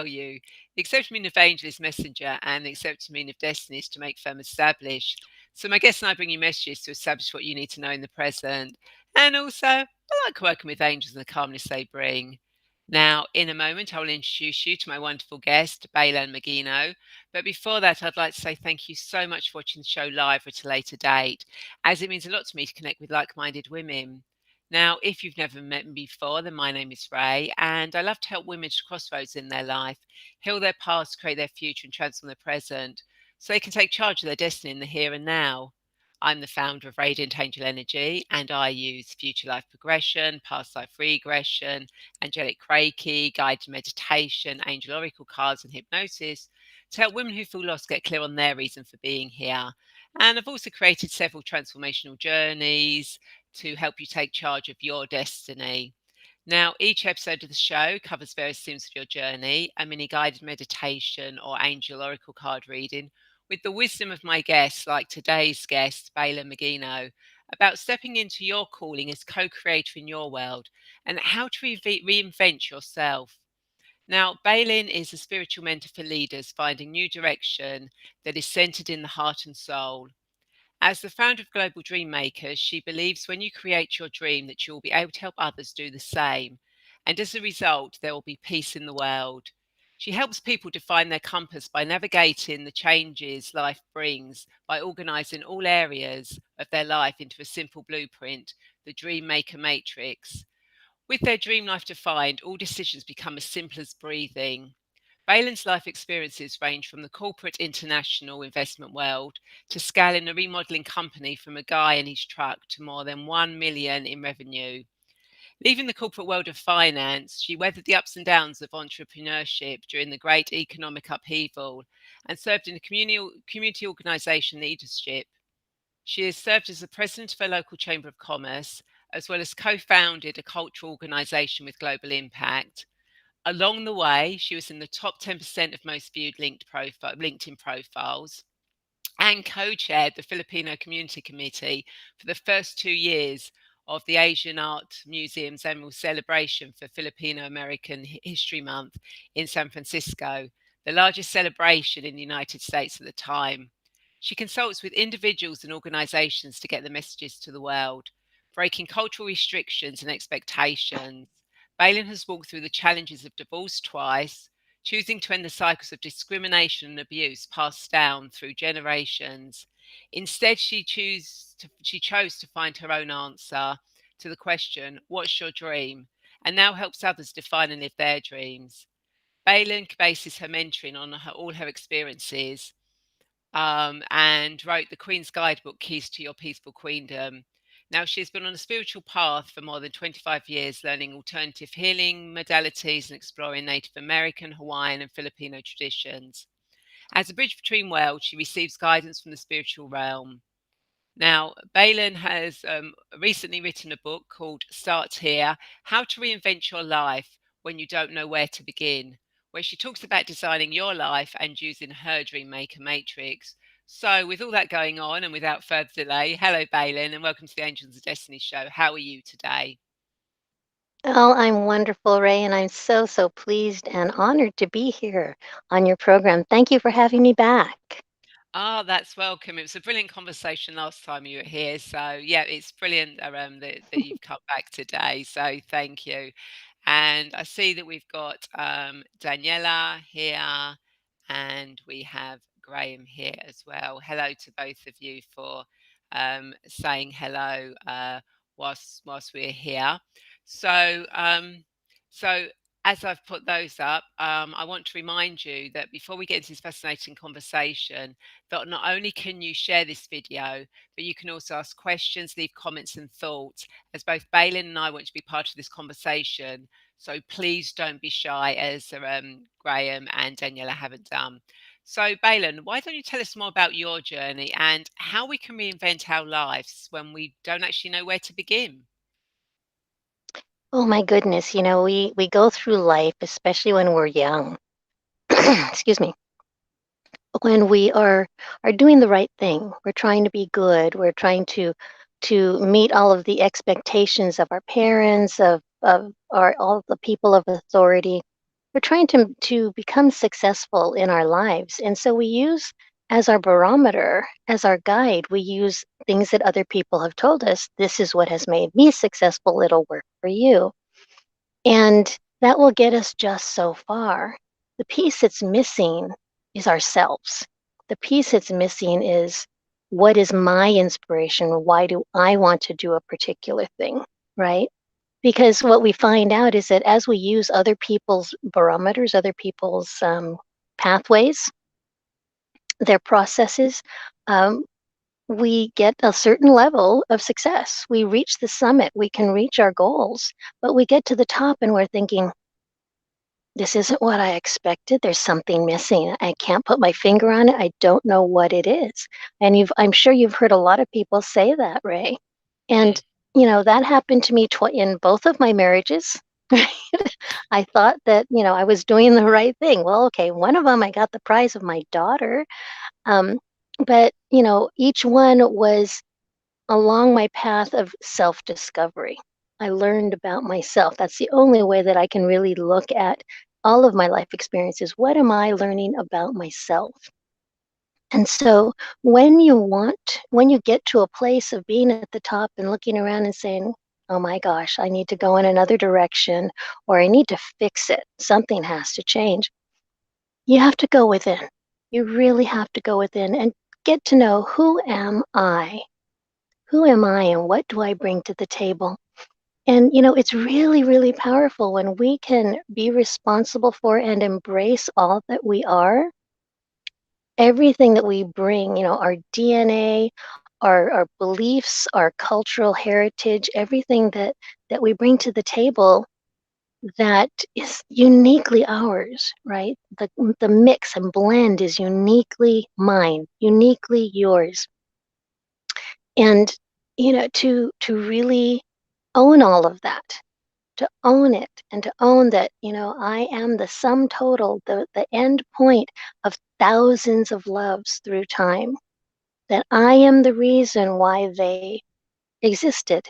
tell you. The accepted meaning of angel is messenger, and the accepted meaning of destiny is to make firm establish. So my guests and I bring you messages to establish what you need to know in the present. And also, I like working with angels and the calmness they bring. Now, in a moment, I will introduce you to my wonderful guest, Baylan Megino. But before that, I'd like to say thank you so much for watching the show live or at a later date, as it means a lot to me to connect with like minded women. Now, if you've never met me before, then my name is Rae, and I love to help women to crossroads in their life, heal their past, create their future, and transform their present so they can take charge of their destiny in the here and now. I'm the founder of Radiant Angel Energy, and I use future life progression, past life regression, angelic Reiki, guided meditation, angel oracle cards, and hypnosis to help women who feel lost get clear on their reason for being here. And I've also created several transformational journeys to help you take charge of your destiny. Now, each episode of the show covers various themes of your journey, a mini guided meditation or angel oracle card reading with the wisdom of my guests, like today's guest, Baylan Megino, about stepping into your calling as co creator in your world and how to reinvent yourself. Now, Baylan is a spiritual mentor for leaders finding new direction that is centered in the heart and soul. As the founder of Global Dream Makers, she believes when you create your dream that you will be able to help others do the same. And as a result, there will be peace in the world. She helps people define their compass by navigating the changes life brings, by organizing all areas of their life into a simple blueprint, the Dream Maker Matrix. With their dream life defined, all decisions become as simple as breathing. Baylan's life experiences range from the corporate international investment world to scaling a remodeling company from a guy in his truck to more than 1 million in revenue. Leaving the corporate world of finance, she weathered the ups and downs of entrepreneurship during the great economic upheaval and served in a community organisation leadership. She has served as the president of a local chamber of commerce, as well as co-founded a cultural organisation with global impact. Along the way, she was in the top 10% of most viewed LinkedIn profiles and co chaired the Filipino Community Committee for the first 2 years of the Asian Art Museum's annual celebration for Filipino American History Month in San Francisco, the largest celebration in the United States at the time. She consults with individuals and organizations to get the messages to the world, breaking cultural restrictions and expectations. Baylan has walked through the challenges of divorce twice, choosing to end the cycles of discrimination and abuse passed down through generations. Instead, she chose to find her own answer to the question, "What's your dream?" and now helps others define and live their dreams. Baylan bases her mentoring on all her experiences and wrote the Queen's Guidebook, Keys to Your Peaceful Queendom. Now, she's been on a spiritual path for more than 25 years, learning alternative healing modalities and exploring Native American, Hawaiian, and Filipino traditions. As a bridge between worlds, she receives guidance from the spiritual realm. Now, Baylan has recently written a book called Start Here: How to Reinvent Your Life When You Don't Know Where to Begin, where she talks about designing your life and using her Dream Maker Matrix. So, with all that going on and without further delay, hello, Baylan, and welcome to the Angels of Destiny show. How are you today? Oh, I'm wonderful, Ray, and I'm so pleased and honored to be here on your program. Thank you for having me back. Ah, that's welcome. It was a brilliant conversation last time you were here. So, yeah, it's brilliant that you've come back today. So, thank you. And I see that we've got Daniela here and we have Graham here as well. Hello to both of you for saying hello whilst we're here. So, so as I've put those up, I want to remind you that before we get into this fascinating conversation, that not only can you share this video, but you can also ask questions, leave comments and thoughts, as both Baylan and I want to be part of this conversation. So please don't be shy, as Graham and Daniela haven't done. So, Baylan, why don't you tell us more about your journey and how we can reinvent our lives when we don't actually know where to begin? Oh my goodness, we go through life, especially when we're young. Excuse me. When we are doing the right thing, we're trying to be good. We're trying to meet all of the expectations of our parents, of our all of the people of authority. we're trying to become successful in our lives. And so we use as our barometer, as our guide, we use things that other people have told us, this is what has made me successful, it'll work for you. And that will get us just so far. The piece that's missing is ourselves. The piece that's missing is, what is my inspiration? Why do I want to do a particular thing? Right? Because what we find out is that as we use other people's barometers, other people's pathways, their processes, um, we get a certain level of success. We reach the summit, we can reach our goals, but we get to the top and we're thinking, this isn't what I expected. There's something missing. I can't put my finger on it. I don't know what it is. And I'm sure you've heard a lot of people say that, Ray. And, Mm. that happened to me in both of my marriages. Right? I thought that, I was doing the right thing. Well, okay, one of them, I got the prize of my daughter. Um, but, each one was along my path of self discovery. I learned about myself. That's the only way that I can really look at all of my life experiences. What am I learning about myself? And so when you get to a place of being at the top and looking around and saying, oh my gosh, I need to go in another direction, or I need to fix it, something has to change, you have to go within. You really have to go within and get to know, who am I? Who am I and what do I bring to the table? And, it's really, really powerful when we can be responsible for and embrace all that we are, everything that we bring, our DNA, our beliefs, our cultural heritage, everything that we bring to the table that is uniquely ours, right? The mix and blend is uniquely mine, uniquely yours. And, to really own all of that, to own it and to own that, I am the sum total, the end point of thousands of loves through time, that I am the reason why they existed.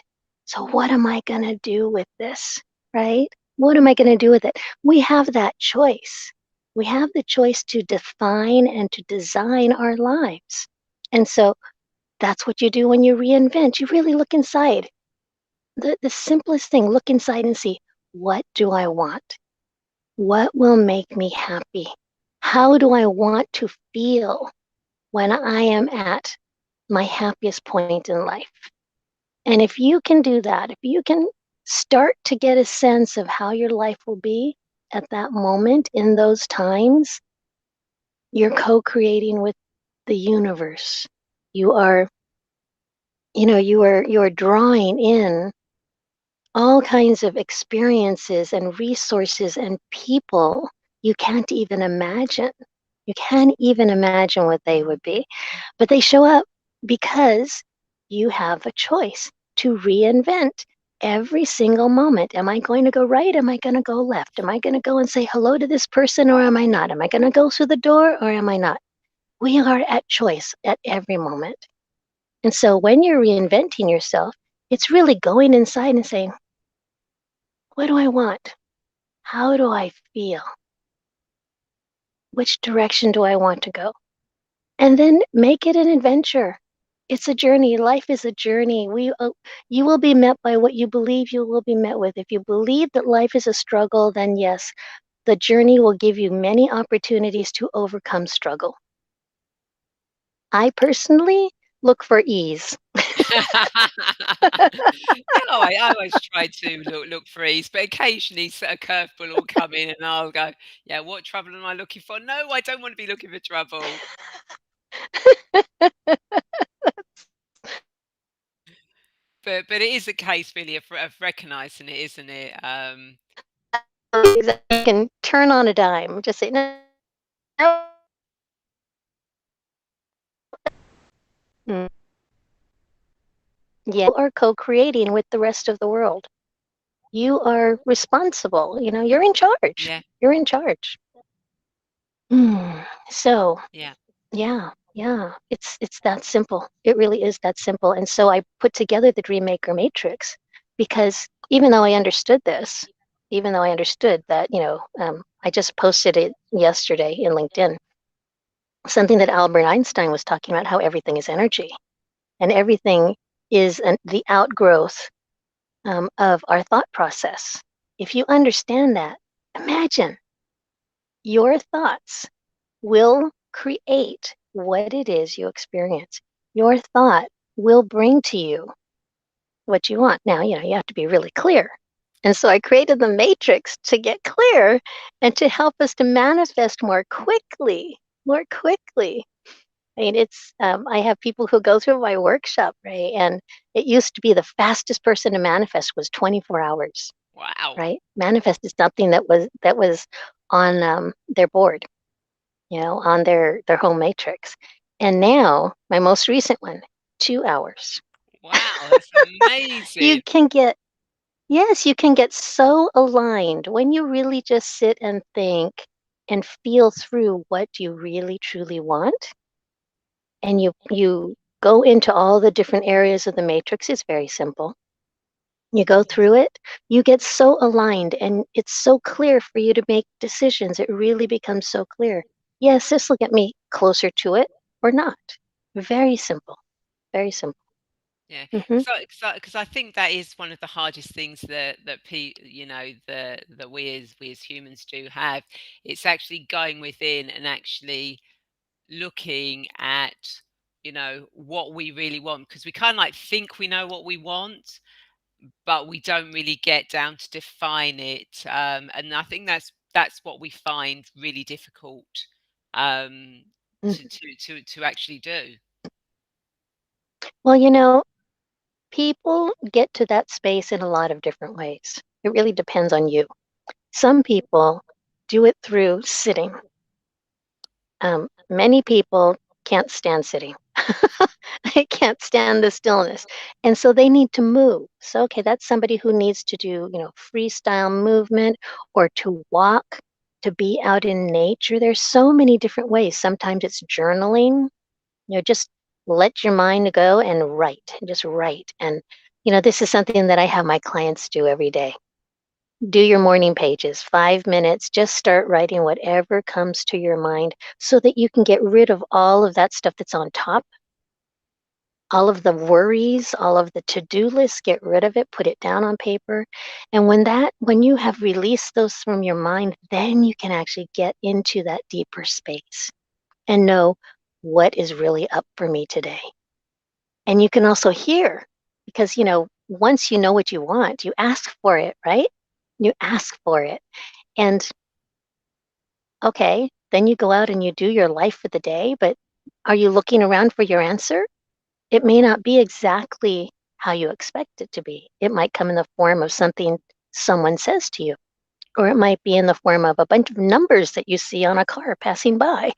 So what am I going to do with this? Right? What am I going to do with it? We have that choice. We have the choice to define and to design our lives. And so that's what you do when you reinvent. You really look inside. The simplest thing, look inside and see, what do I want? What will make me happy? How do I want to feel when I am at my happiest point in life? And if you can do that, if you can start to get a sense of how your life will be at that moment in those times, you're co-creating with the universe. You are, you are drawing in all kinds of experiences and resources and people you can't even imagine. You can't even imagine what they would be, but they show up because you have a choice to reinvent every single moment. Am I going to go right? Am I going to go left? Am I going to go and say hello to this person, or am I not? Am I going to go through the door, or am I not? We are at choice at every moment. And so when you're reinventing yourself, it's really going inside and saying, what do I want? How do I feel? Which direction do I want to go? And then make it an adventure. It's a journey. Life is a journey. You will be met by what you believe you will be met with. If you believe that life is a struggle, then yes, the journey will give you many opportunities to overcome struggle. I personally look for ease. Oh, I always try to look for ease, but occasionally a curveball will come in, and I'll go, "Yeah, what trouble am I looking for? No, I don't want to be looking for trouble." But it is a case really of recognizing it, isn't it? Exactly. You can turn on a dime. Just say, no, no. Mm, yeah, you are co-creating with the rest of the world. You are responsible. You're in charge. Yeah, You're in charge. So, yeah. yeah, yeah, it's that simple. It really is that simple. And so I put together the Dream Maker Matrix because even though I understood this, even though I understood that, I just posted it yesterday in LinkedIn, something that Albert Einstein was talking about, how everything is energy and everything is the outgrowth of our thought process. If you understand that, imagine your thoughts will create what it is you experience. Your thought will bring to you what you want. Now, you have to be really clear. And so I created the matrix to get clear and to help us to manifest more quickly, more quickly. I mean, I have people who go through my workshop, right? And it used to be the fastest person to manifest was 24 hours, Wow. right? Manifest is something that was on their board, on their home matrix. And now my most recent one, 2 hours. Wow, that's You amazing. can get Yes, you can get so aligned when you really just sit and think and feel through what you really truly want, and you go into all the different areas of the matrix. It's very simple. You go through it, you get so aligned, and it's so clear for you to make decisions. It really becomes so clear. Yes, this will get me closer to it or not. Very simple. Very simple. Yeah, Hmm. because I think that is one of the hardest things that we as humans do have. It's actually going within and actually looking at what we really want, because we kind of like think we know what we want, but we don't really get down to define it. And I think that's what we find really difficult um, to actually do. Well, people get to that space in a lot of different ways. It really depends on you. Some people do it through sitting. Many people can't stand sitting. They can't stand the stillness. And so they need to move. So, okay, that's somebody who needs to do, freestyle movement or to walk, to be out in nature. There's so many different ways. Sometimes it's journaling, just let your mind go and write, just write. And, this is something that I have my clients do every day. Do your morning pages, 5 minutes, just start writing whatever comes to your mind so that you can get rid of all of that stuff that's on top, all of the worries, all of the to-do lists, get rid of it, put it down on paper. And when you have released those from your mind, then you can actually get into that deeper space and know what is really up for me today. And you can also hear because, once you know what you want, you ask for it, right? You ask for it. And okay, then you go out and you do your life for the day, but are you looking around for your answer? It may not be exactly how you expect it to be. It might come in the form of something someone says to you, or it might be in the form of a bunch of numbers that you see on a car passing by.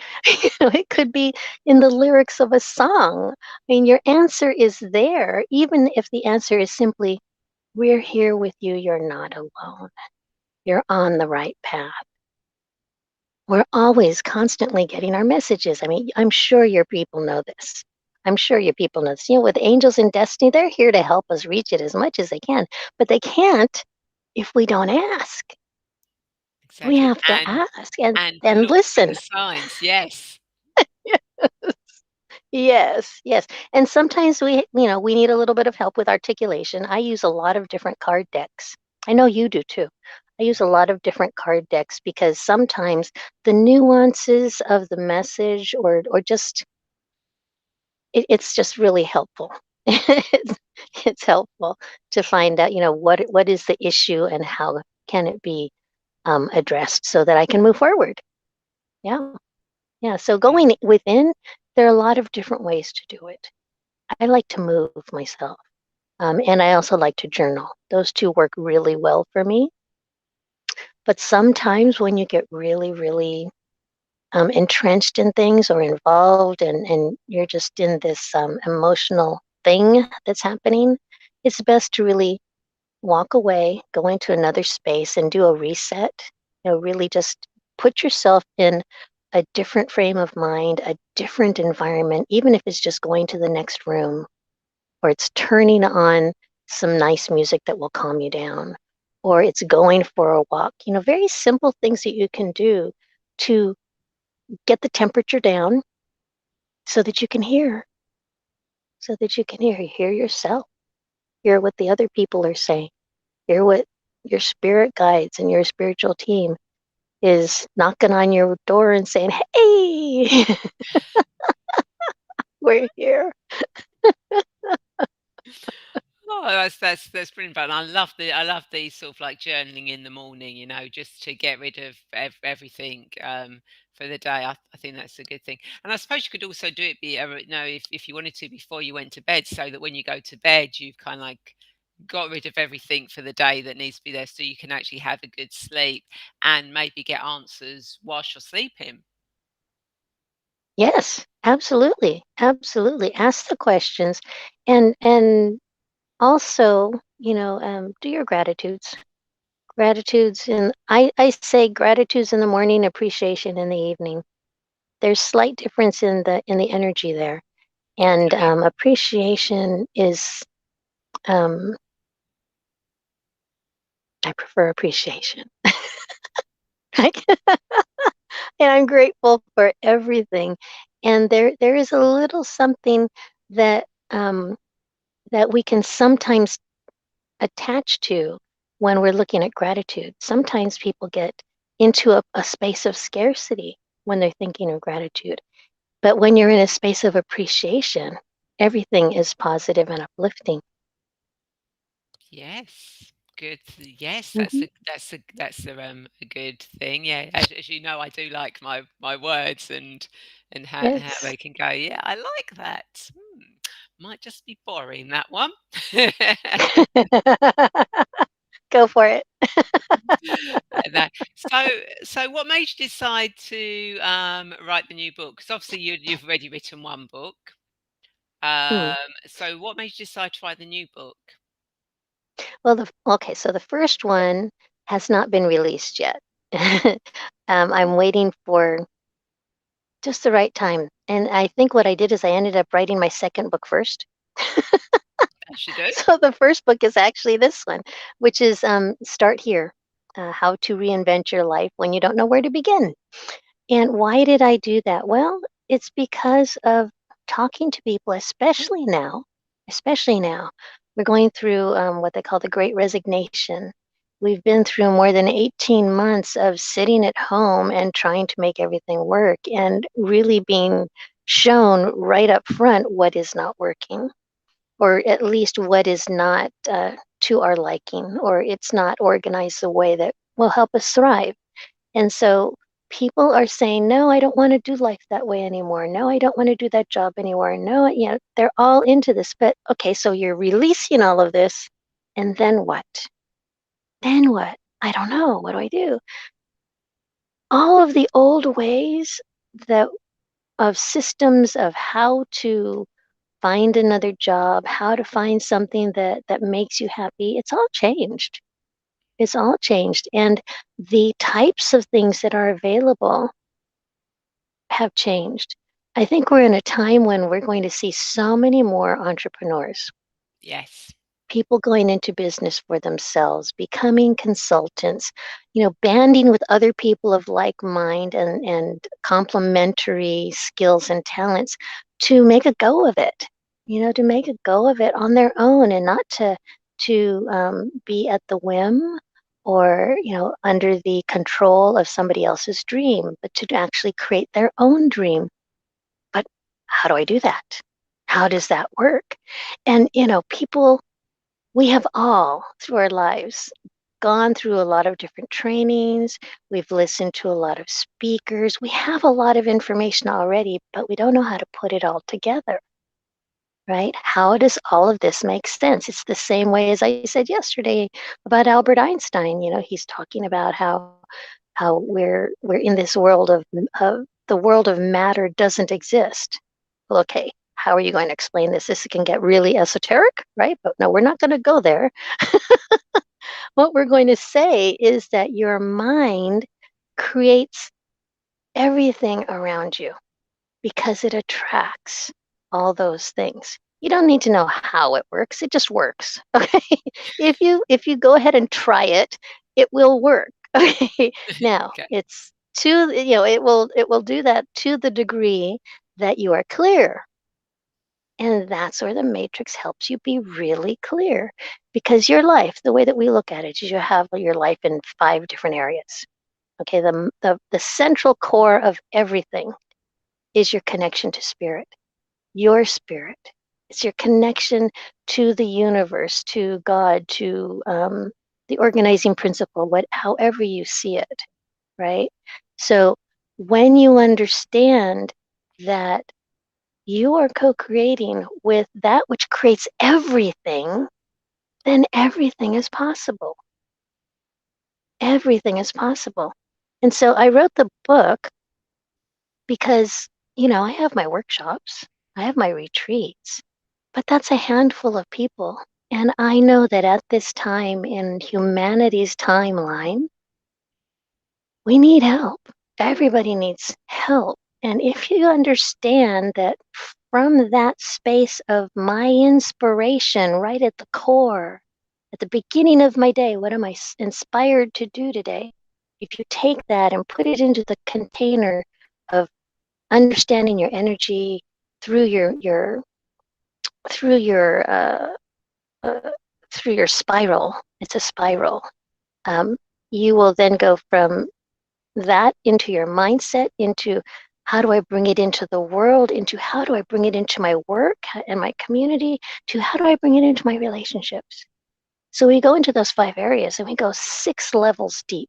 It could be in the lyrics of a song. I mean, your answer is there, even if the answer is simply, we're here with you, you're not alone. You're on the right path. We're always constantly getting our messages. I mean, I'm sure your people know this. I'm sure your people know this. With angels in destiny, they're here to help us reach it as much as they can, but they can't if we don't ask. We Exactly. have to ask and And then look for the listen. signs, yes. Yes, yes. And sometimes we need a little bit of help with articulation. I use a lot of different card decks. I know you do too. I use a lot of different card decks because sometimes the nuances of the message or just it's just really helpful. it's, it's helpful to find out, what is the issue and how can it be addressed so that I can move forward. Yeah, yeah. So Yeah. going within, there are a lot of different ways to do it. I like to move myself, and I also like to journal. Those two work really well for me. But sometimes when you get really, really entrenched in things or involved and you're just in this emotional thing that's happening, it's best to really walk away, go into another space and do a reset. Really just put yourself in a different frame of mind, a different environment, even if it's just going to the next room or it's turning on some nice music that will calm you down or it's going for a walk. Very simple things that you can do to get the temperature down so that you can hear, so that you can hear yourself, hear what the other people are saying, hear what your spirit guides and your spiritual team is knocking on your door and saying, "Hey, we're here." Oh, that's brilliant fun. I love the sort of like journaling in the morning, just to get rid of everything for the day. I think that's a good thing. And I suppose you could also do it if you wanted to before you went to bed, so that when you go to bed, you've kind of like got rid of everything for the day that needs to be there, so you can actually have a good sleep and maybe get answers whilst you're sleeping. Yes, absolutely, absolutely. Ask the questions, and also, do your gratitudes. Gratitudes, and I say gratitudes in the morning, appreciation in the evening. There's slight difference in the energy there, and Okay. appreciation is, um, I prefer appreciation. Right? And I'm grateful for everything. And there is a little something that that we can sometimes attach to when we're looking at gratitude. Sometimes people get into a space of scarcity when they're thinking of gratitude. But when you're in a space of appreciation, everything is positive and uplifting. Yes. Good. Yes, Hmm. a good thing. Yeah, as you know, I do like my words and how Yes. they can go. Yeah, I like that. Might just be boring, that one. Go for it. That so what made you decide to write the new book? Because obviously you've already written one book. Hmm. So what made you decide to write the new book? Well, okay, so the first one has not been released yet. I'm waiting for just the right time. And I think what I did is I ended up writing my second book first. As you do. So the first book is actually this one, which is Start Here, How to Reinvent Your Life When You Don't Know Where to Begin. And why did I do that? Well, it's because of talking to people, especially now. We're going through what they call the Great Resignation. We've been through more than 18 months of sitting at home and trying to make everything work and really being shown right up front what is not working, or at least what is not to our liking, or it's not organized the way that will help us thrive. And so people are saying, no, I don't want to do life that way anymore. No, I don't want to do that job anymore. No, they're all into this. But okay, so you're releasing all of this. And then what? Then what? I don't know. What do I do? All of the old ways that of systems of how to find another job, how to find something that makes you happy, it's all changed. It's all changed. And the types of things that are available have changed. I think we're in a time when we're going to see so many more entrepreneurs, Yes. people going into business for themselves, becoming consultants, banding with other people of like mind and complementary skills and talents to make a go of it, to make a go of it on their own and not to be at the whim or under the control of somebody else's dream, but to actually create their own dream. But how do I do that? How does that work? And people, we have all through our lives gone through a lot of different trainings. We've listened to a lot of speakers. We have a lot of information already, but we don't know how to put it all together, right? How does all of this make sense? It's the same way as I said yesterday about Albert Einstein. He's talking about how we're in this world of the world of matter doesn't exist. Well, okay, how are you going to explain this? This can get really esoteric, right? But no, we're not going to go there. What we're going to say is that your mind creates everything around you because it attracts all those things. You don't need to know how it works. It just works. Okay. If you go ahead and try it, it will work. Okay. Now Okay. it's to it will do that to the degree that you are clear. And that's where the matrix helps you be really clear. Because your life, the way that we look at it, is you have your life in 5 different areas. Okay, the central core of everything is your connection to spirit, your spirit. It's your connection to the universe, to God, to the organizing principle, however you see it, right? So when you understand that you are co-creating with that which creates everything, then everything is possible. Everything is possible. And so I wrote the book because, I have my workshops, I have my retreats, but that's a handful of people. And I know that at this time in humanity's timeline, we need help. Everybody needs help. And if you understand that from that space of my inspiration, right at the core, at the beginning of my day, what am I inspired to do today? If you take that and put it into the container of understanding your energy through your through your uh, through your spiral, it's a spiral. Um, you will then go from that into your mindset, into how do I bring it into the world, into how do I bring it into my work and my community, to how do I bring it into my relationships. So we go into those 5 areas and we go 6 levels deep.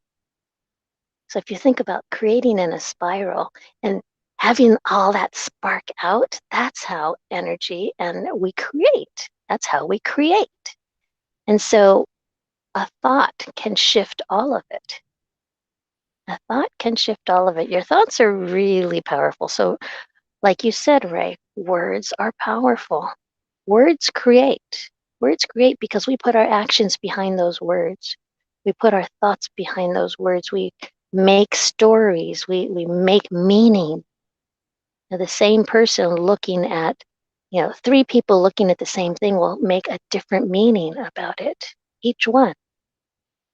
So if you think about creating in a spiral and having all that spark out, that's how energy and we create. That's how we create. And so a thought can shift all of it. A thought can shift all of it. Your thoughts are really powerful. So, like you said, Rae, words are powerful. Words create. Words create because we put our actions behind those words. We put our thoughts behind those words. We make stories. We make meaning. Now, the same person looking at, 3 people looking at the same thing will make a different meaning about it. Each one,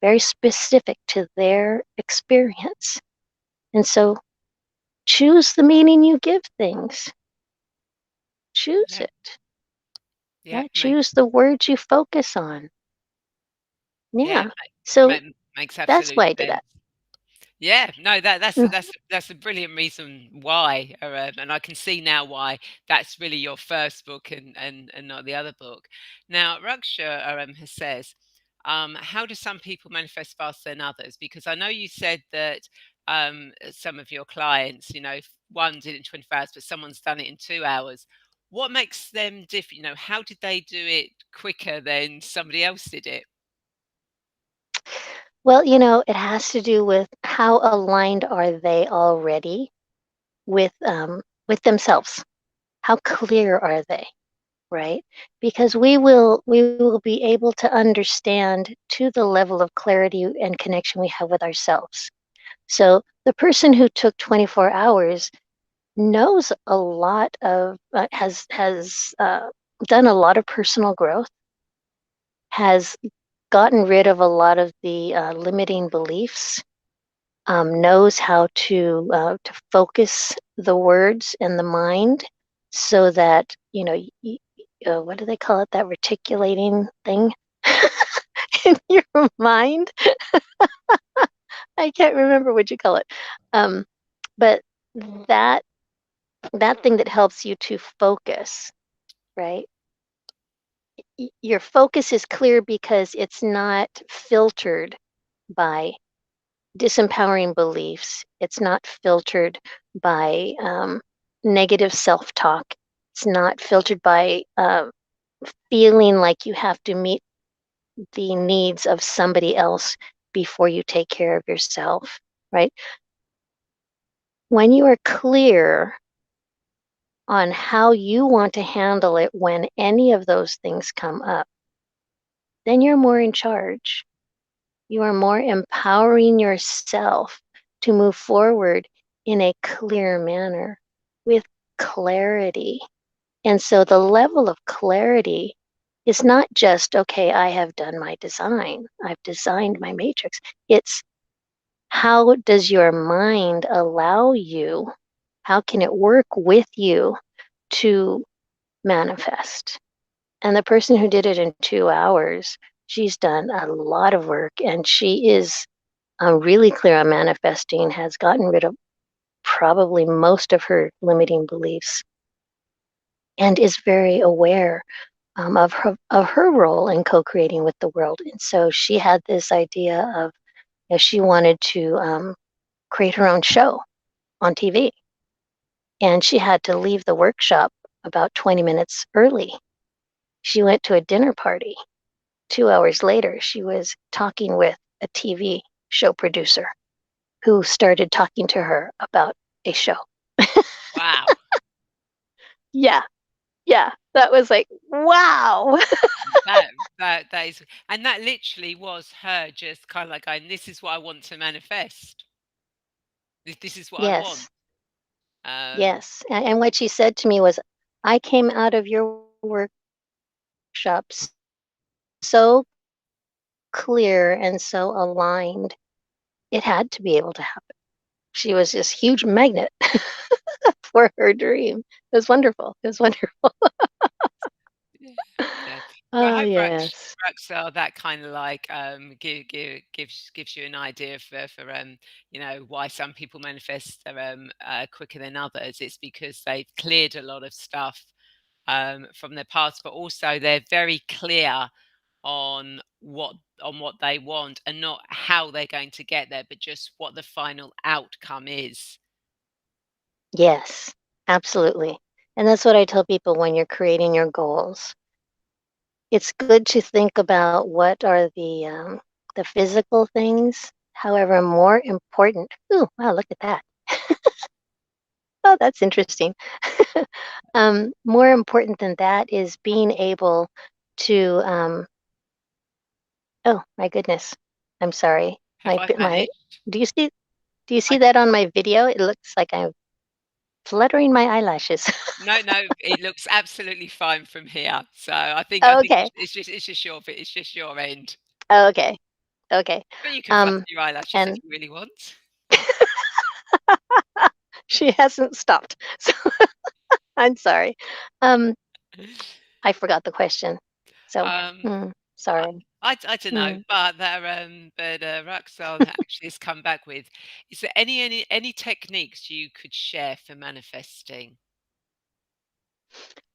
very specific to their experience. And so choose the meaning you give things. Choose Yeah. it. Yeah. Yeah, choose the words you focus on. Yeah. Yeah. So Makes that's absolute why I did sense. that. Yeah, no, Mm. that's a brilliant reason why, and I can see now why that's really your first book and not the other book. Now, Raksha has says, how do some people manifest faster than others? Because I know you said that some of your clients, one did it in 24 hours, but someone's done it in 2 hours. What makes them different? How did they do it quicker than somebody else did it? Well, it has to do with how aligned are they already with themselves. How clear are they, right? Because we will be able to understand to the level of clarity and connection we have with ourselves. So the person who took 24 hours knows a lot of has done a lot of personal growth, has gotten rid of a lot of the limiting beliefs, knows how to focus the words and the mind so that what do they call it, that reticulating thing in your mind. I can't remember what you call it, but that that thing that helps you to focus, right? Your focus is clear because it's not filtered by disempowering beliefs. It's not filtered by negative self talk. It's not filtered by feeling like you have to meet the needs of somebody else before you take care of yourself, right? When you are clear on how you want to handle it when any of those things come up, then you're more in charge. You are more empowering yourself to move forward in a clear manner with clarity. And so the level of clarity is not just, okay, I have done my design, I've designed my matrix. It's how does your mind allow you, how can it work with you to manifest? And the person who did it in 2 hours, she's done a lot of work and she is really clear on manifesting, has gotten rid of probably most of her limiting beliefs, and is very aware of her role in co-creating with the world. And so she had this idea of, she wanted to create her own show on TV, and she had to leave the workshop about 20 minutes early. She went to a dinner party. 2 hours later, she was talking with a TV show producer who started talking to her about a show. Wow. Yeah, yeah, that was like, wow. That that is, and that literally was her just kind of like going, "This is what I want to manifest. This is what I want." Yes, Um, yes. And what she said to me was, I came out of your workshop so clear and so aligned, it had to be able to happen. She was this huge magnet for her dream. It was wonderful. It was wonderful. yeah, yeah. Well, I Oh, hope yes. Ruxel that kind of like gives you an idea for why some people manifest quicker than others. It's because they've cleared a lot of stuff from their past, but also they're very clear on what they want and not how they're going to get there, but just what the final outcome is. Yes, absolutely. And that's what I tell people when you're creating your goals. It's good to think about what are the physical things. However, more important. Ooh, wow! Look at that. Oh, that's interesting. More important than that is being able to. Oh my goodness, I'm sorry. Have I My. vanished? Do you see? Do you I see that on my video? It looks like I'm fluttering my eyelashes. No, no, it looks absolutely fine from here. So I think Okay. it's just your end. Okay. Okay. But you can flutter Um, your eyelashes if and you really want. she hasn't stopped. So I'm sorry. Um, I forgot the question. So, Um, I sorry. I don't know, Mm. but Roxanne actually has come back with, is there any techniques you could share for manifesting?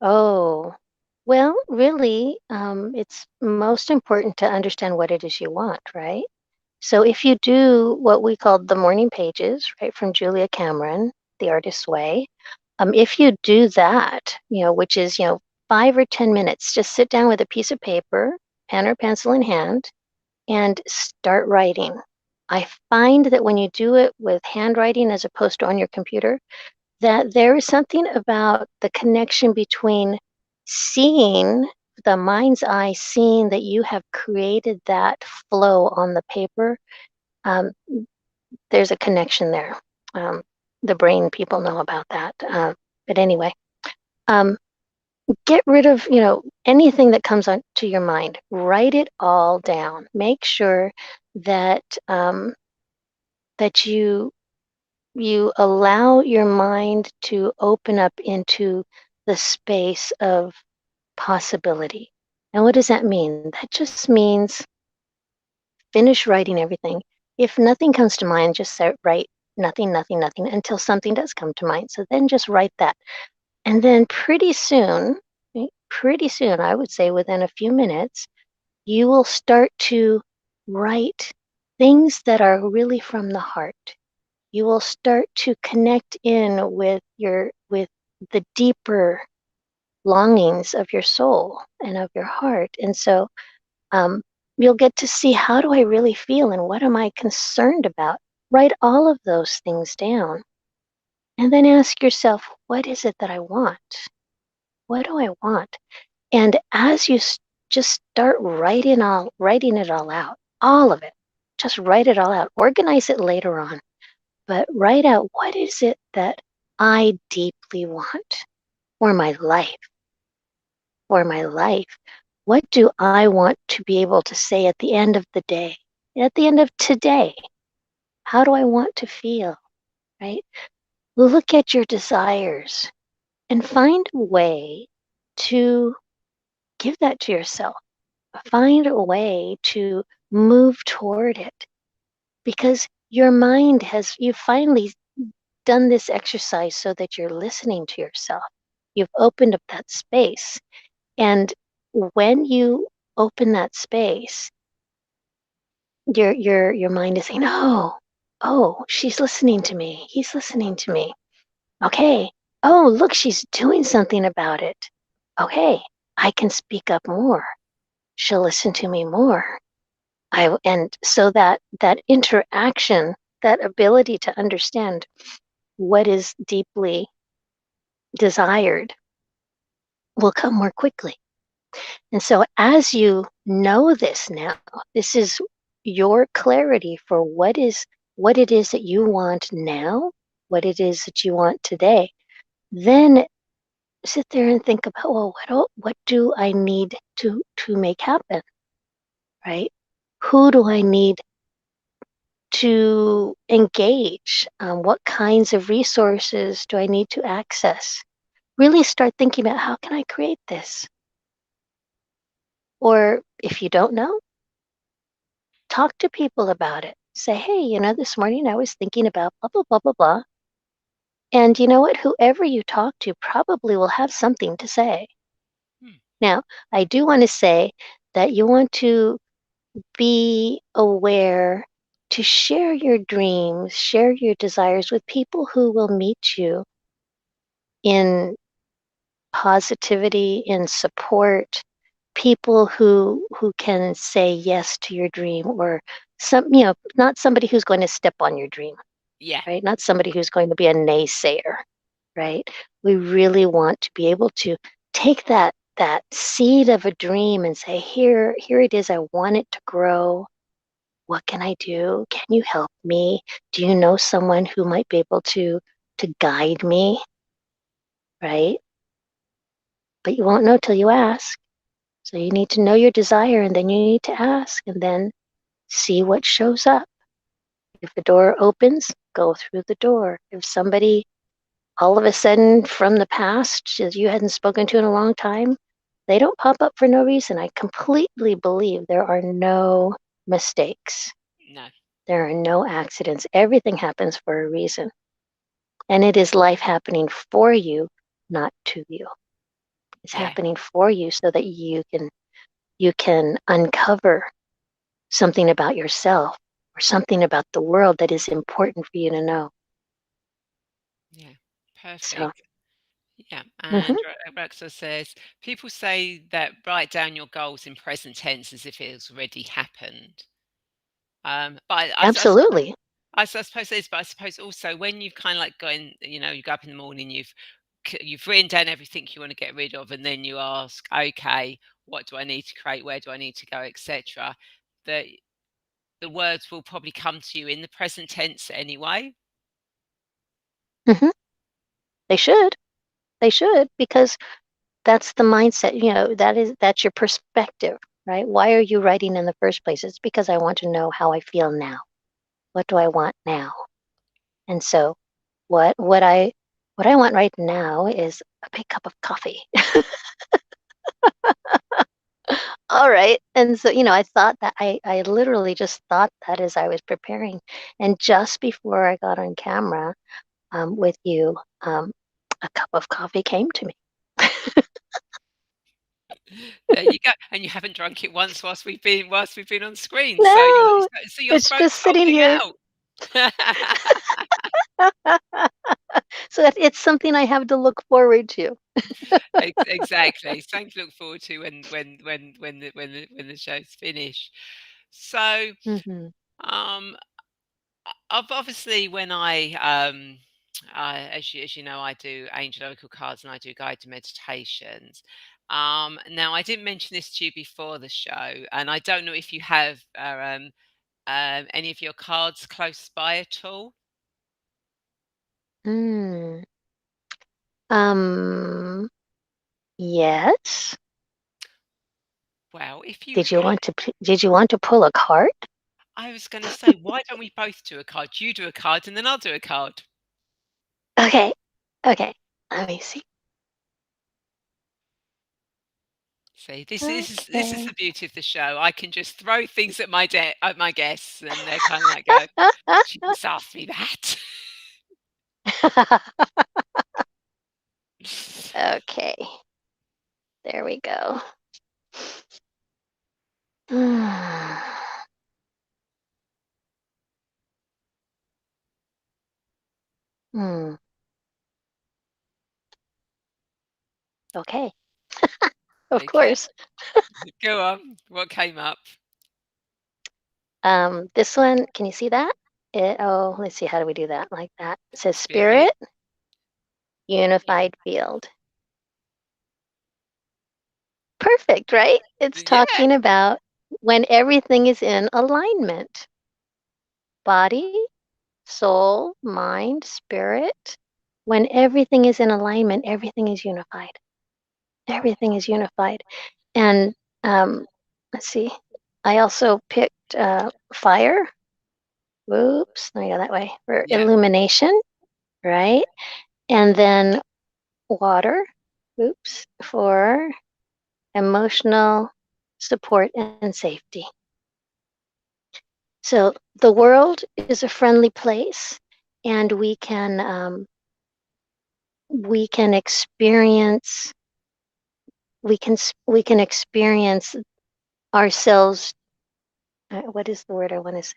Oh, well, really, it's most important to understand what it is you want, right? So if you do what we call the morning pages, right, from Julia Cameron, The Artist's Way, if you do that, which is, 5 or 10 minutes, just sit down with a piece of paper, pen or pencil in hand, and start writing. I find that when you do it with handwriting as opposed to on your computer, that there is something about the connection between seeing the mind's eye, seeing that you have created that flow on the paper. Um, there's a connection there. Um, the brain people know about that. But anyway, um, get rid of anything that comes on to your mind. Write it all down. Make sure that that you allow your mind to open up into the space of possibility. And what does that mean? That just means finish writing everything. If nothing comes to mind, just write nothing, nothing, nothing until something does come to mind. So then just write that. And then pretty soon, I would say within a few minutes, you will start to write things that are really from the heart. You will start to connect in with the deeper longings of your soul and of your heart. And so um, you'll get to see, how do I really feel and what am I concerned about? Write all of those things down and then ask yourself, what is it that I want? What do I want? And as you just start writing it all out, all of it, just write it all out. Organize it later on, but write out, what is it that I deeply want for my life? for my life? What do I want to be able to say at the end of the day? At the end of today, how do I want to feel? Right? Look at your desires and find a way to give that to yourself. Find a way to move toward it because your mind has, you finally done this exercise so that you're listening to yourself. You've opened up that space. And when you open that space, your mind is saying, "Oh, oh, she's listening to me. He's listening to me. Okay. Oh, look, she's doing something about it. Okay, I can speak up more. She'll listen to me more." And so that interaction, that ability to understand what is deeply desired will come more quickly. And so as you know this now, this is your clarity for what it is that you want now, what it is that you want today. Then sit there and think about, well, what do I need to make happen, right? Who do I need to engage? What kinds of resources do I need to access? Really start thinking about how can I create this? Or if you don't know, talk to people about it. Say, hey, this morning I was thinking about blah, blah, blah, blah, blah. And you know what? Whoever you talk to probably will have something to say. Hmm. Now, I do want to say that you want to be aware to share your dreams, share your desires with people who will meet you in positivity, in support, people who can say yes to your dream or not somebody who's going to step on your dream, Yeah. right? Not somebody who's going to be a naysayer, right? We really want to be able to take that seed of a dream and say, here it is. I want it to grow. What can I do? Can you help me? Do you know someone who might be able to guide me, right? But you won't know till you ask. So you need to know your desire and then you need to ask and then see what shows up. If the door opens, go through the door. If somebody all of a sudden from the past that you hadn't spoken to in a long time, they don't pop up for no reason. I completely believe there are no mistakes. No. There are no accidents. Everything happens for a reason. And it is life happening for you, not to you. It's Yeah. happening for you so that you can uncover something about yourself or something about the world that is important for you to know. Yeah. So, Perfect. Yeah. mhm, And Raxa says people say that write down your goals in present tense as if it has already happened. But absolutely. I suppose it is, but I suppose also when you've kind of like going, you go up in the morning, you've written down everything you want to get rid of, and then you ask, okay, what do I need to create? Where do I need to go, etc. The words will probably come to you in the present tense anyway. Hmm. They should. They should because that's the mindset. That's your perspective, right? Why are you writing in the first place? It's because I want to know how I feel now. What do I want now? And so, what I want right now is a big cup of coffee. All right. And so, I thought that I literally just thought that as I was preparing. And just before I got on camera with you, a cup of coffee came to me. There you go, and you haven't drunk it once whilst we've been on screen, so your No, so your it's throat's just sitting holding here. out. So it's something I have to look forward to. Exactly. Something to look forward to when the show's finished. So, Hmm. um, obviously, when as you know, I do angel oracle cards and I do guided meditations. Now I didn't mention this to you before the show, and I don't know if you have any of your cards close by at all. Mm. Um, yes. Well, if you Did you had, want to did you want to pull a card? I was going to say, why don't we both do a card? You do a card and then I'll do a card. Okay. Okay. Let me see. See, this is Okay. the beauty of the show. I can just throw things at at my guests, and they're kind of like, "Go, she just asked me that." Okay. There we go. Hmm. Okay. Of Okay, course. go on. What came up? This one, can you see that? Let's see. How do we do that? Like that. It says Spirit. spirit, unified field. Perfect, right? It's Yeah. talking about when everything is in alignment. Body, soul, mind, spirit. When everything is in alignment, everything is unified. Everything is unified. And let's see. I also picked fire. Whoops, let me go that way for Yeah. illumination, right? And then water. Oops, for emotional support and safety. So the world is a friendly place, and we can experience we can experience ourselves. What is the word I want to say?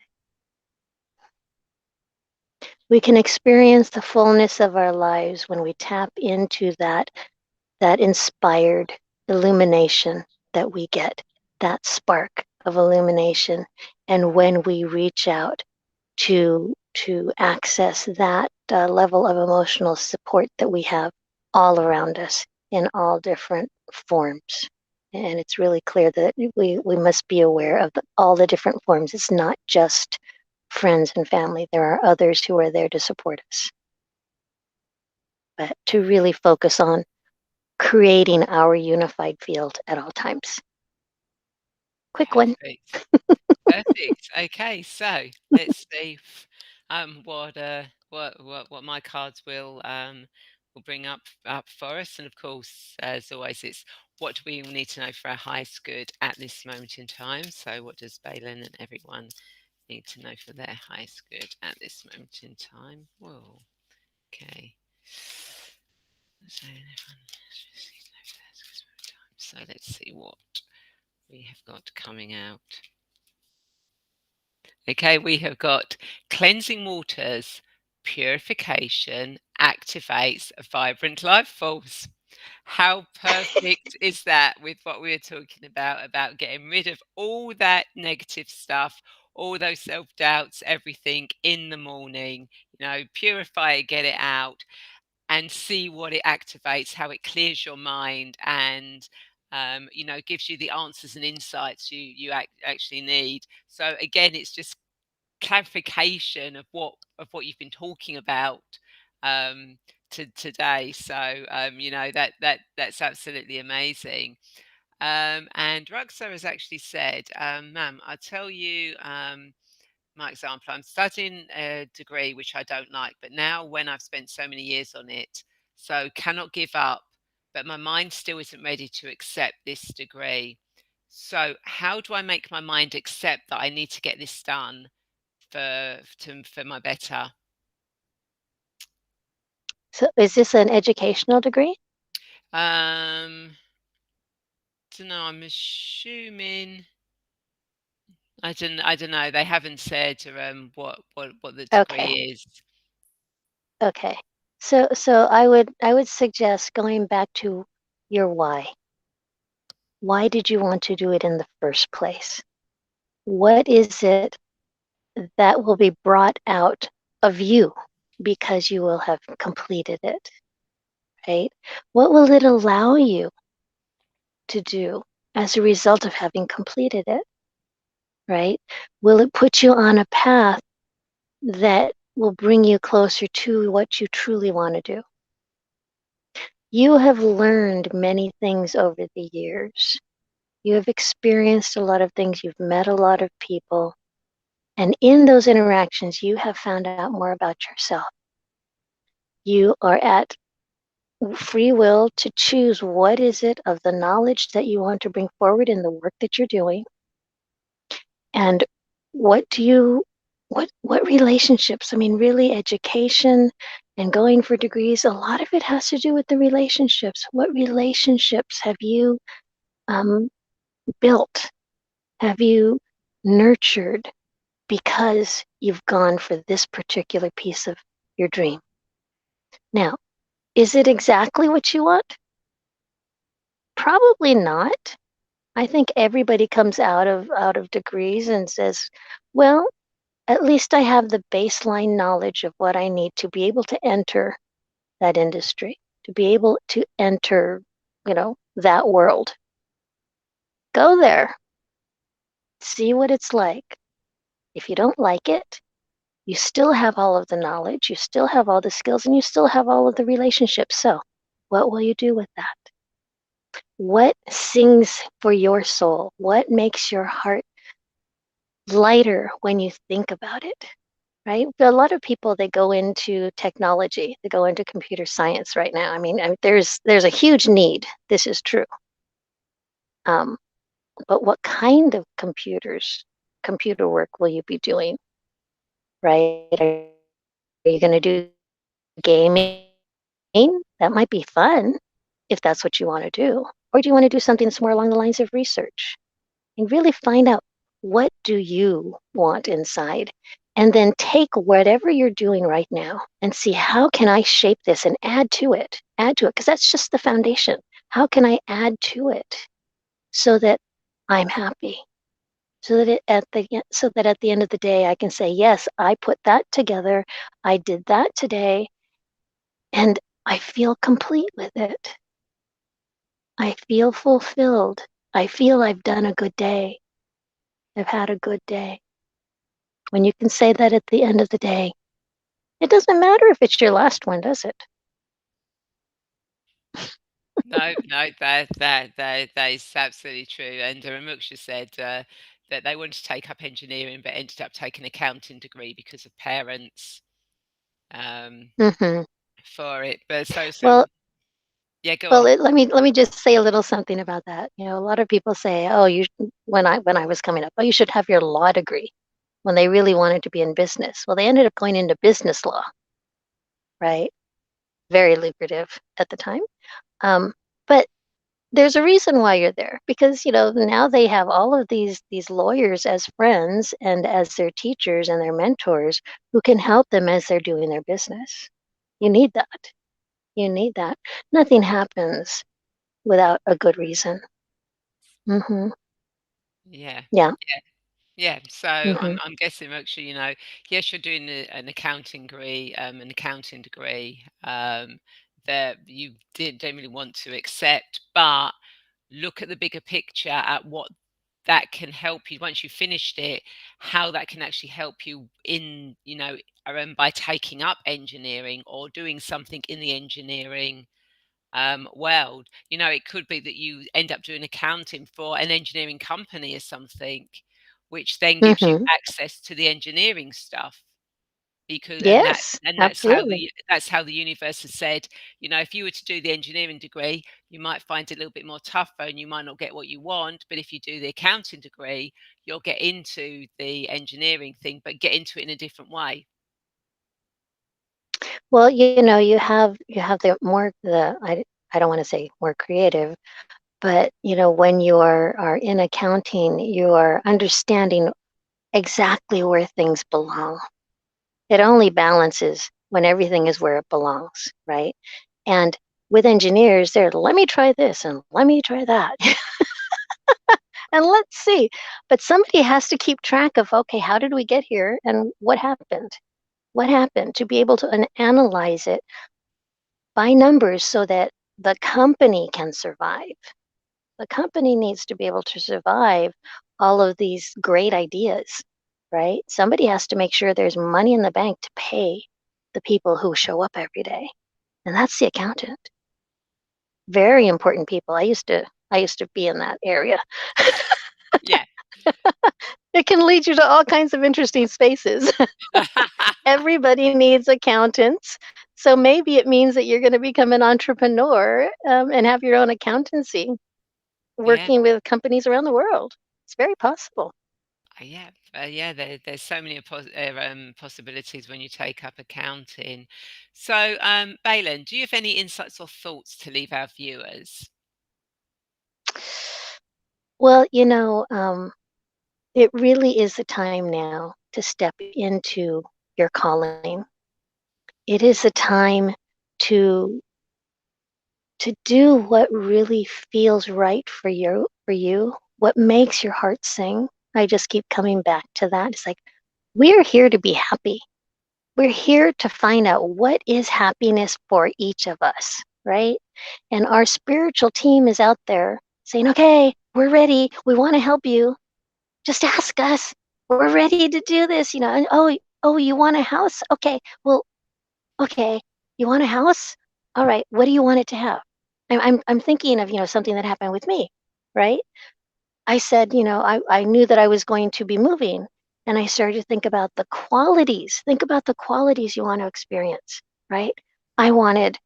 We can experience the fullness of our lives when we tap into that inspired illumination that we get, that spark of illumination, and when we reach out to access that level of emotional support that we have all around us in all different forms. And it's really clear that we must be aware of all the different forms. It's not just friends and family. There are others who are there to support us. But to really focus on creating our unified field at all times. Quick one. Perfect. Perfect. Okay, so let's see what my cards will bring up for us. And of course, as always, it's what do we all need to know for our highest good at this moment in time. So what does Baylan and everyone need to know for their highest good at this moment in time? Whoa. Okay. So let's see what we have got coming out. Okay, we have got cleansing waters, purification activates a vibrant life force. How perfect is that with what we were talking about getting rid of all that negative stuff, all those self doubts, everything in the morning, purify it, get it out, and see what it activates, how it clears your mind and gives you the answers and insights you actually need. So again, it's just clarification of what you've been talking about um, today. So that's absolutely amazing. And Ruxa has actually said, "Ma'am, I tell you." My example, I'm studying a degree which I don't like, but now when I've spent so many years on it, so cannot give up, but my mind still isn't ready to accept this degree. So how do I make my mind accept that I need to get this done for my better? So is this an educational degree? Um, don't know. I'm assuming. I don't know. They haven't said what the Okay. degree is. Okay. So I would suggest going back to your why. Why did you want to do it in the first place? What is it that will be brought out of you because you will have completed it, right? What will it allow you to do as a result of having completed it, right? Will it put you on a path that will bring you closer to what you truly want to do? You have learned many things over the years. You have experienced a lot of things. You've met a lot of people. And in those interactions, you have found out more about yourself. You are at free will to choose what is it of the knowledge that you want to bring forward in the work that you're doing, and what do you what relationships, I mean, really, education and going for degrees, a lot of it has to do with the relationships. What relationships have you um, built, have you nurtured, because you've gone for this particular piece of your dream? Now, is it exactly what you want? Probably not. I think everybody comes out of degrees and says, well, at least I have the baseline knowledge of what I need to be able to enter that industry, to be able to enter, that world. Go there, see what it's like. If you don't like it, you still have all of the knowledge, you still have all the skills, and you still have all of the relationships. So, what will you do with that? What sings for your soul? What makes your heart lighter when you think about it? Right? But a lot of people, they go into technology, they go into computer science right now. There's a huge need. This is true. Um, but what kind of computer work will you be doing? Right? Are you going to do gaming? That might be fun if that's what you want to do. Or do you want to do something that's more along the lines of research? And really find out, what do you want inside, and then take whatever you're doing right now and see, how can I shape this and add to it, because that's just the foundation. How can I add to it so that I'm happy, so that at the end of the day I can say, yes, I put that together, I did that today, and I feel complete with it. I feel fulfilled. I feel I've done a good day. I've had a good day. When you can say that at the end of the day, it doesn't matter if it's your last one, does it? No, no, that is absolutely true. And Ramuksha said that they wanted to take up engineering, but ended up taking an accounting degree because of parents um, Hmm. for it. But so Well, yeah, go well, on. let me just say a little something about that. A lot of people say, "Oh, when I was coming up, oh, you should have your law degree," when they really wanted to be in business. Well, they ended up going into business law, right? Very lucrative at the time. But there's a reason why you're there, because now they have all of these lawyers as friends and as their teachers and their mentors, who can help them as they're doing their business. You need that. You need that. Nothing happens without a good reason. Hmm. Yeah. Yeah. Yeah, so Hmm. I'm guessing actually, yes, you're doing an accounting degree that you don't really want to accept, but look at the bigger picture at what that can help you once you've finished it, how that can actually help you in, by taking up engineering or doing something in the engineering world. It could be that you end up doing accounting for an engineering company or something, which then gives you Hmm. access to the engineering stuff. Because and that Yes, and absolutely. that's how the universe has said, if you were to do the engineering degree, you might find it a little bit more tougher and you might not get what you want. But if you do the accounting degree, you'll get into the engineering thing, but get into it in a different way. Well, you have I don't want to say more creative, but when you are in accounting, you are understanding exactly where things belong. It only balances when everything is where it belongs, right? And with engineers, they're, let me try this and let me try that. And let's see. But somebody has to keep track of, okay, how did we get here and what happened? What happened, to be able to analyze it by numbers so that the company can survive. The company needs to be able to survive all of these great ideas, right? Somebody has to make sure there's money in the bank to pay the people who show up every day. And that's the accountant. Very important people. I used to I used to be in that area. Yeah. It can lead you to all kinds of interesting spaces. Everybody needs accountants. So maybe it means that you're going to become an entrepreneur and have your own accountancy Yeah. working with companies around the world. It's very possible. Yeah, yeah. There's so many possibilities when you take up accounting. So, Baylan, do you have any insights or thoughts to leave our viewers? Well, it really is the time now to step into your calling. It is a time to do what really feels right for you, what makes your heart sing. I just keep coming back to that. It's like we're here to be happy. We're here to find out what is happiness for each of us, right? And our spiritual team is out there saying, "Okay, we're ready. We want to help you. Just ask us. We're ready to do this." And oh, you want a house? Okay. Well, okay. You want a house? All right. What do you want it to have? I'm thinking of, something that happened with me, right? I said, I knew that I was going to be moving, and I started to think about the qualities. Think about the qualities you want to experience, right? I wanted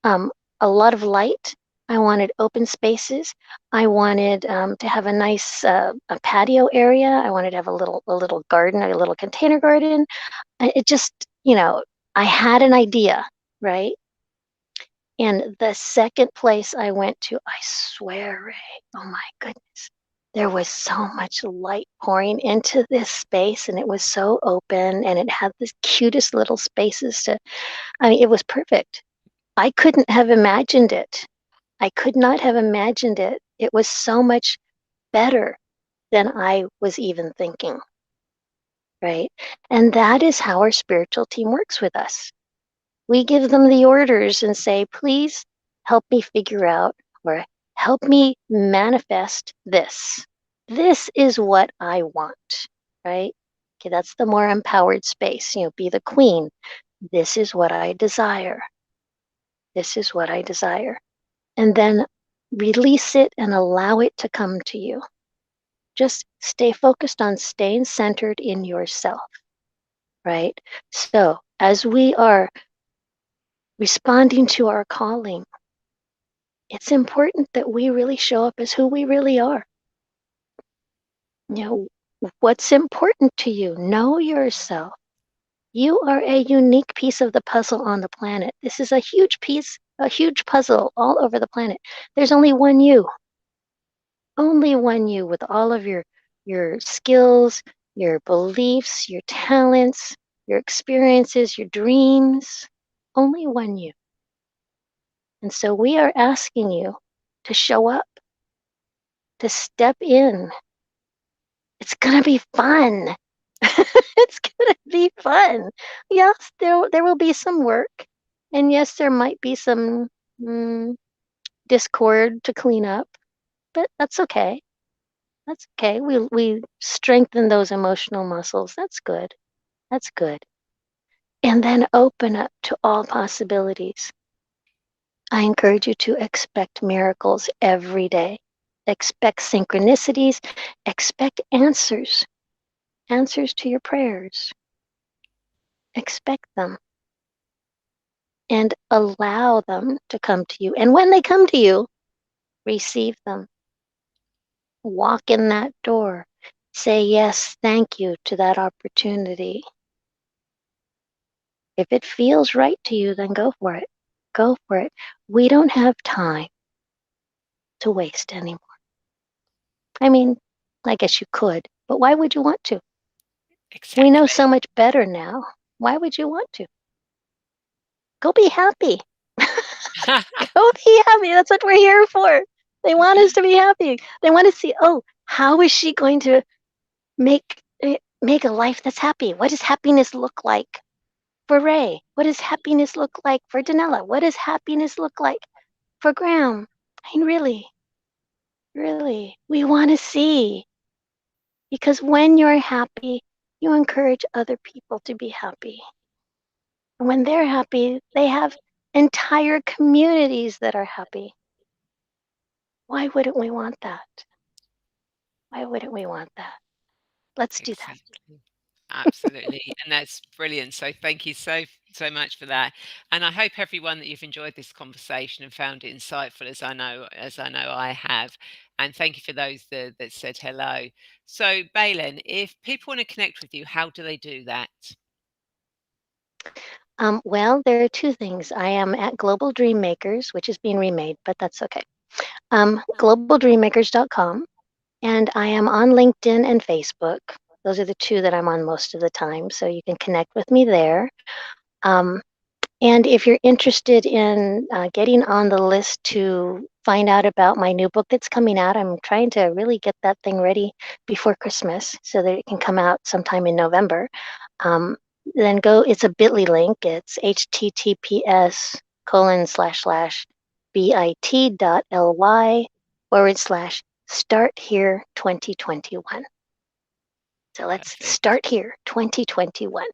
um, a lot of light. I wanted open spaces. I wanted to have a nice a patio area. I wanted to have a little garden, a little container garden. It just, I had an idea, right? And the second place I went to, I swear, Ray, oh my goodness, there was so much light pouring into this space, and it was so open, and it had the cutest little spaces I mean, it was perfect. I couldn't have imagined it. I could not have imagined it. It was so much better than I was even thinking, right? And that is how our spiritual team works with us. We give them the orders and say, please help me figure out or help me manifest this. This is what I want, right? Okay, that's the more empowered space. Be the queen. This is what I desire. This is what I desire. And then release it and allow it to come to you. Just stay focused on staying centered in yourself, right? So as we are responding to our calling, it's important that we really show up as who we really are. What's important to you? Know yourself. You are a unique piece of the puzzle on the planet. This is a huge piece, a huge puzzle all over the planet. There's only one you with all of your skills, your beliefs, your talents, your experiences, your dreams. Only one you. And so we are asking you to show up, to step in. It's going to be fun. It's going to be fun. Yes, there will be some work. And yes, there might be some discord to clean up, but that's okay. That's okay. We strengthen those emotional muscles. That's good. That's good. And then open up to all possibilities. I encourage you to expect miracles every day. Expect synchronicities. Expect answers to your prayers. Expect them and allow them to come to you. And when they come to you, receive them. Walk in that door. Say yes, thank you to that opportunity. If it feels right to you, then go for it. Go for it. We don't have time to waste anymore. I mean, I guess you could, but why would you want to? We know so Exactly. much better now. Why would you want to? Go be happy. Go be happy. That's what we're here for. They want us to be happy. They want to see, oh, how is she going to make a life that's happy? What does happiness look like for Ray? What does happiness look like for Danella? What does happiness look like for Graham? I mean, really, really, we want to see because when you're happy, you encourage other people to be happy. And when they're happy, they have entire communities that are happy. Why wouldn't we want that? Why wouldn't we want that? Let's do that. Exactly. Absolutely. And that's brilliant. So thank you so much for that. And I hope everyone that you've enjoyed this conversation and found it insightful as I know I have. And thank you for those that said hello. So Baylan, if people want to connect with you, how do they do that? Well, there are two things. I am at Global Dream Makers, which is being remade, but that's okay. Globaldreammakers.com. And I am on LinkedIn and Facebook. Those are the two that I'm on most of the time. So you can connect with me there. Um, and if you're interested in getting on the list to find out about my new book that's coming out, I'm trying to really get that thing ready before Christmas so that it can come out sometime in November. Um, then go, it's a bit.ly link. It's https://bit.ly/start here 2021. So let's Perfect. start here 2021.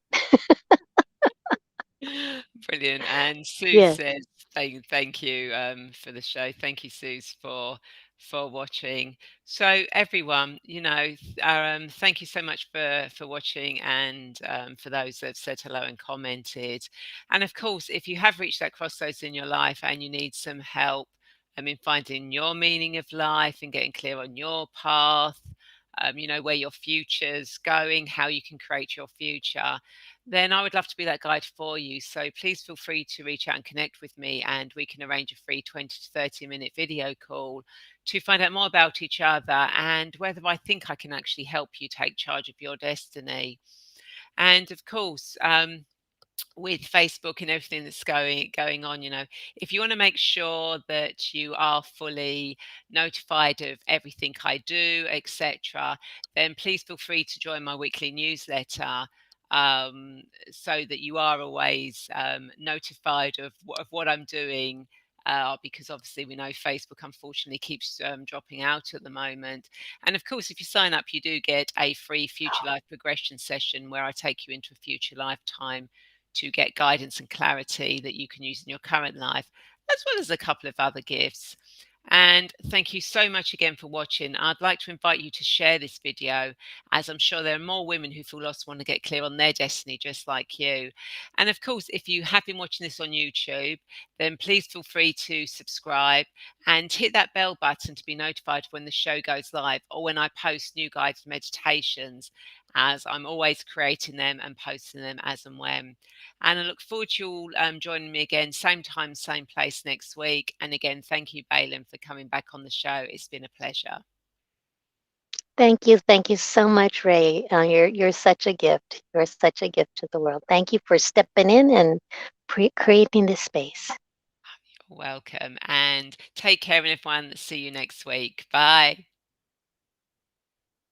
Brilliant. And Sue Yeah. says, thank you for the show. Thank you, Sue, for watching. So everyone, thank you so much for watching and for those that have said hello and commented. And of course, if you have reached that crossroads in your life and you need some help, finding your meaning of life and getting clear on your path, where your future's going, how you can create your future, then I would love to be that guide for you. So please feel free to reach out and connect with me, and we can arrange a free 20 to 30-minute video call to find out more about each other and whether I think I can actually help you take charge of your destiny. And of course, with Facebook and everything that's going on, if you want to make sure that you are fully notified of everything I do, etc., then please feel free to join my weekly newsletter. Um, so that you are always notified of what I'm doing, because obviously we know Facebook unfortunately keeps dropping out at the moment. And of course, if you sign up, you do get a free future life progression session where I take you into a future lifetime to get guidance and clarity that you can use in your current life, as well as a couple of other gifts. And thank you so much again for watching. I'd like to invite you to share this video, as I'm sure there are more women who feel lost, want to get clear on their destiny, just like you. And of course, if you have been watching this on YouTube, then please feel free to subscribe and hit that bell button to be notified when the show goes live or when I post new guided meditations, as I'm always creating them and posting them as and when. And I look forward to you all joining me again, same time, same place next week. And again, thank you, Baylan, for coming back on the show. It's been a pleasure. Thank you so much, Ray. You're such a gift. You're such a gift to the world. Thank you for stepping in and creating this space. Welcome and take care, and everyone. See you next week. Bye.